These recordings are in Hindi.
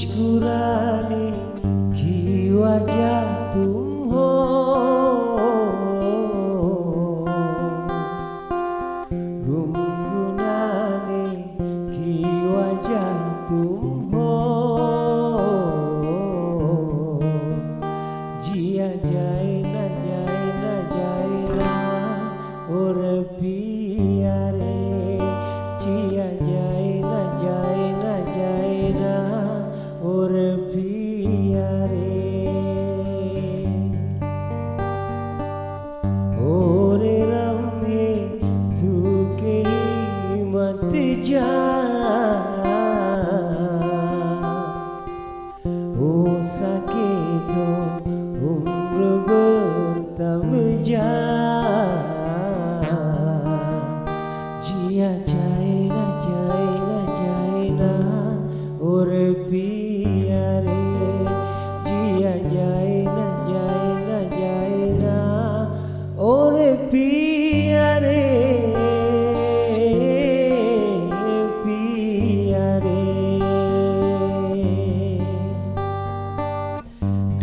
मुस्कुराने की वजह तुम हो, गुनगुनाने की वजह तुम हो, जिया जाए न जाए ना और पिया रे, जिया जाए न जाए ना और पिया रे। और रमे तू के ही मत जा, हो सके तो उम्र भर थम जा, जिया जाए ना और पिया रे, जिया जाए ना और पिया रे, पिया रे।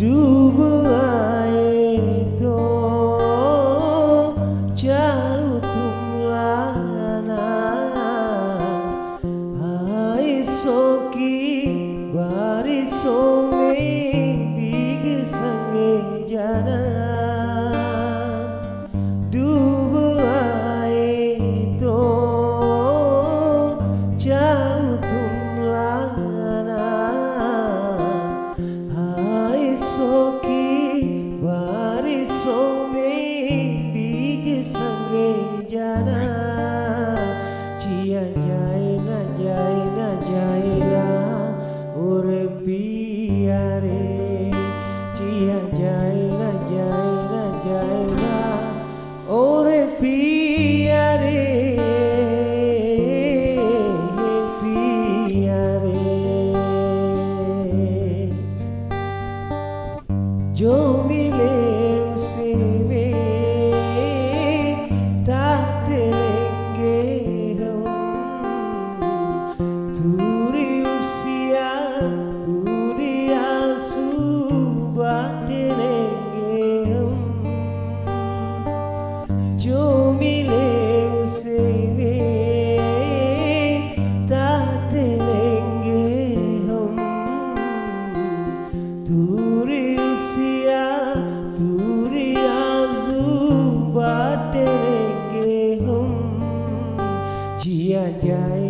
डूब आए तो चाहो तुम लाना, आइसों की बारिशों में भीग संगे जाना, डूब आए तो चाहो तुम लाना, आइसों की बारिशों में भीग संगे जाना, जिया जाए ना और पिया रे, जिया जाए ना और पिया रे, पिया रे। जो मिले उसे में ताकते लेंगे हम, दूरी उसिया दूरी आंसू बांटे लेंगे हम, जो मिले उसे में ताकते लेंगे हम, दूरी उसिया दूरी आंसू बांटे लेंगे हम, जिया जाए